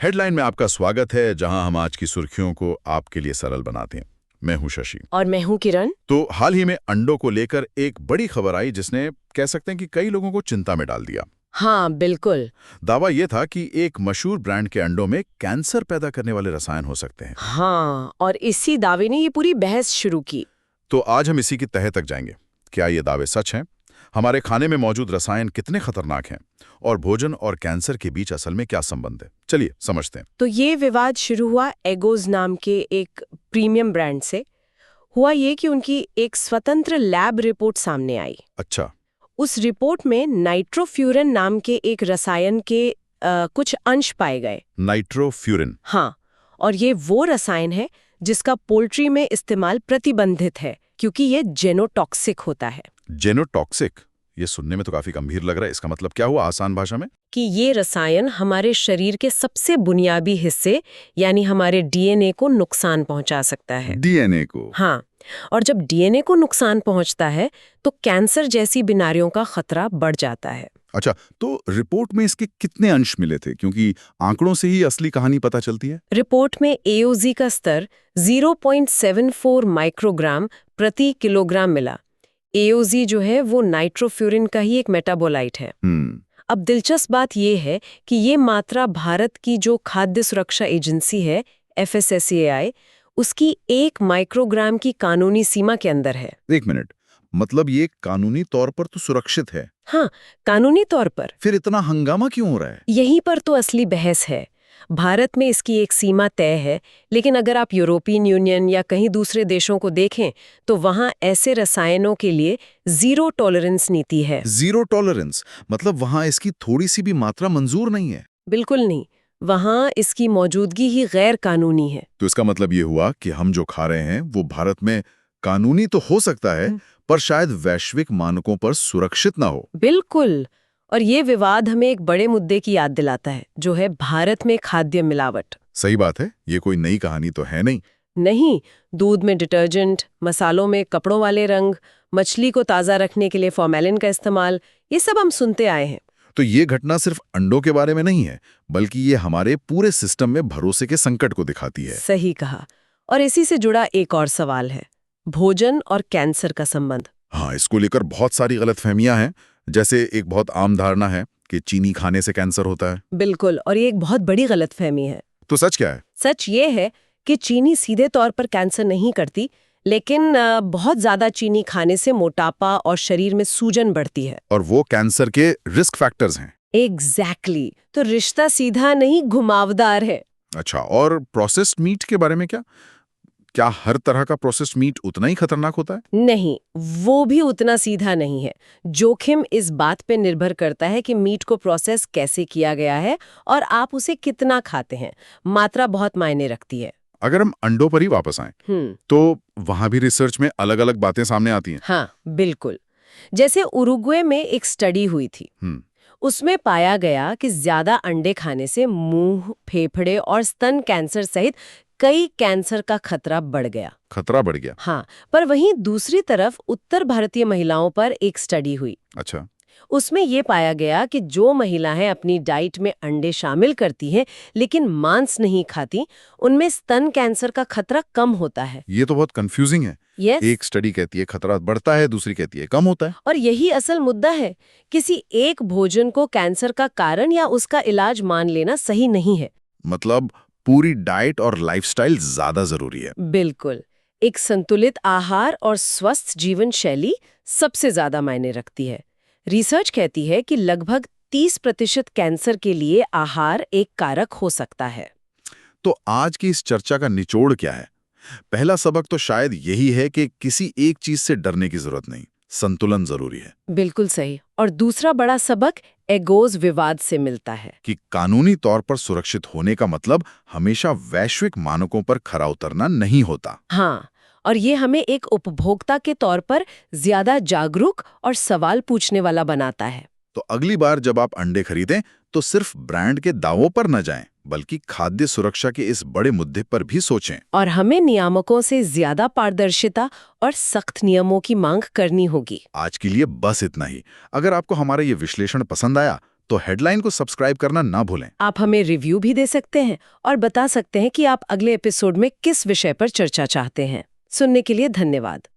Headline में आपका स्वागत है, जहां हम आज की सुर्खियों को आपके लिए सरल बनाते हैं। मैं हूं शशि। और मैं हूं किरण। तो हाल ही में अंडों को लेकर एक बड़ी खबर आई जिसने कह सकते हैं कि कई लोगों को चिंता में डाल दिया। हाँ बिल्कुल। दावा यह था कि एक मशहूर ब्रांड के अंडों में कैंसर पैदा करने वाले रसायन हो सकते हैं। हाँ, और इसी दावे ने ये पूरी बहस शुरू की। तो आज हम इसी की तह तक जाएंगे। क्या ये दावे सच हैं? हमारे खाने में मौजूद रसायन कितने खतरनाक हैं? और भोजन और कैंसर के बीच असल में क्या संबंध है? चलिए समझते हैं। तो ये विवाद शुरू हुआ एगोज नाम के एक प्रीमियम ब्रांड से। हुआ ये कि उनकी एक स्वतंत्र लैब रिपोर्ट सामने आई। अच्छा। उस रिपोर्ट में नाइट्रोफ्यूरन नाम के एक रसायन के कुछ अंश पाए गए। नाइट्रोफ्यूरिन। हाँ, और ये वो रसायन है जिसका पोल्ट्री में इस्तेमाल प्रतिबंधित है क्योंकि ये जेनोटॉक्सिक होता है। जेनोटॉक्सिक? ये सुनने में तो काफी गंभीर लग रहा है। इसका मतलब क्या हुआ आसान भाषा में? कि ये रसायन हमारे शरीर के सबसे बुनियादी हिस्से यानी हमारे डीएनए को नुकसान पहुंचा सकता है। डीएनए को? हाँ, और जब डीएनए को नुकसान पहुंचता है तो कैंसर जैसी बीमारियों का खतरा बढ़ जाता है। अच्छा, तो रिपोर्ट में इसके कितने अंश मिले थे? क्योंकि आंकड़ों से ही असली कहानी पता चलती है। रिपोर्ट में एओजी का स्तर 0.74 माइक्रोग्राम प्रति किलोग्राम मिला। एओजी जो है वो नाइट्रोफ्यूरिन का ही एक मेटाबोलाइट है। अब दिलचस्प बात यह है कि ये मात्रा भारत की जो खाद्य सुरक्षा एजेंसी है FSSAI, उसकी 1 माइक्रोग्राम की कानूनी सीमा के अंदर है। एक मिनट, मतलब ये कानूनी तौर पर तो सुरक्षित है? हाँ, कानूनी तौर पर। फिर इतना हंगामा क्यों हो रहा है? यहीं पर तो असली बहस है। भारत में इसकी एक सीमा तय है, लेकिन अगर आप यूरोपियन यूनियन या कहीं दूसरे देशों को देखें तो वहाँ ऐसे रसायनों के लिए जीरो टॉलरेंस नीति है। जीरो टॉलरेंस मतलब वहाँ इसकी थोड़ी सी भी मात्रा मंजूर नहीं है? बिल्कुल नहीं, वहाँ इसकी मौजूदगी ही गैर कानूनी है। तो इसका मतलब ये हुआ कि हम जो खा रहे हैं वो भारत में कानूनी तो हो सकता है, पर शायद वैश्विक मानकों पर सुरक्षित ना हो। बिल्कुल। और ये विवाद हमें एक बड़े मुद्दे की याद दिलाता है, जो है भारत में खाद्य मिलावट। सही बात है, ये कोई नई कहानी तो है नहीं। नहीं, दूध में डिटर्जेंट, मसालों में कपड़ों वाले रंग, मछली को ताज़ा रखने के लिए फॉर्मेलिन का इस्तेमाल, ये सब हम सुनते आए हैं। तो ये घटना सिर्फ अंडों के बारे में नहीं है, बल्कि ये हमारे पूरे सिस्टम में भरोसे के संकट को दिखाती है। सही कहा। और इसी से जुड़ा एक और सवाल है, भोजन और कैंसर का संबंध। हाँ, इसको लेकर बहुत सारी गलतफहमियां हैं। जैसे एक बहुत आम धारणा है कि चीनी खाने से कैंसर होता है। बिल्कुल, और ये एक बहुत बड़ी गलतफहमी है। तो सच क्या है? सच ये है कि चीनी सीधे तौर पर कैंसर नहीं करती, लेकिन बहुत ज्यादा चीनी खाने से मोटापा और शरीर में सूजन बढ़ती है। और वो कैंसर के रिस्क फैक्टर्स हैं। एग्जैक्टली। तो रिश्ता सीधा नहीं, घुमावदार है। अच्छा, और प्रोसेस्ड मीट के बारे में क्या? क्या हर तरह का प्रोसेस्ड मीट उतना ही खतरनाक होता है? नहीं, वो भी उतना सीधा नहीं है। जोखिम इस बात पे निर्भर करता है कि मीट को प्रोसेस कैसे किया गया है और आप उसे कितना खाते हैं। मात्रा बहुत मायने रखती है। अगर हम अंडों पर ही वापस आएं, तो वहां भी रिसर्च में अलग अलग बातें सामने आती हैं। हाँ बिल्कुल। जैसे उरुग्वे में एक स्टडी हुई थी। उसमें पाया गया कि ज्यादा अंडे खाने से मुंह, फेफड़े और स्तन कैंसर सहित कई कैंसर का खतरा बढ़ गया। खतरा बढ़ गया? हाँ, पर वहीं दूसरी तरफ उत्तर भारतीय महिलाओं पर एक स्टडी हुई। अच्छा। उसमें ये पाया गया कि जो महिलाएं अपनी डाइट में अंडे शामिल करती हैं लेकिन मांस नहीं खाती, उनमें स्तन कैंसर का खतरा कम होता है। ये तो बहुत कंफ्यूजिंग है। Yes. एक स्टडी कहती है खतरा बढ़ता है, दूसरी कहती है कम होता है। और यही असल मुद्दा है। किसी एक भोजन को कैंसर का कारण या उसका इलाज मान लेना सही नहीं है। मतलब पूरी डाइट और लाइफस्टाइल ज्यादा जरूरी है। बिल्कुल। एक संतुलित आहार और स्वस्थ जीवन शैली सबसे ज्यादा मायने रखती है। रिसर्च कहती है कि लगभग 30% कैंसर के लिए आहार एक कारक हो सकता है। तो आज की इस चर्चा का निचोड़ क्या है? पहला सबक तो शायद यही है कि किसी एक चीज से डरने की जरूरत नहीं, संतुलन जरूरी है। बिल्कुल सही। और दूसरा बड़ा सबक एगोज विवाद से मिलता है कि कानूनी तौर पर सुरक्षित होने का मतलब हमेशा वैश्विक मानकों पर खरा उतरना नहीं होता। हाँ, और ये हमें एक उपभोक्ता के तौर पर ज्यादा जागरूक और सवाल पूछने वाला बनाता है। तो अगली बार जब आप अंडे खरीदें तो सिर्फ ब्रांड के दावों पर न जाएं, बल्कि खाद्य सुरक्षा के इस बड़े मुद्दे पर भी सोचें। और हमें नियामकों से ज्यादा पारदर्शिता और सख्त नियमों की मांग करनी होगी। आज के लिए बस इतना ही। अगर आपको हमारा ये विश्लेषण पसंद आया तो हेडलाइन को सब्सक्राइब करना ना भूलें। आप हमें रिव्यू भी दे सकते हैं और बता सकते हैं कि आप अगले एपिसोड में किस विषय पर चर्चा चाहते हैं। सुनने के लिए धन्यवाद।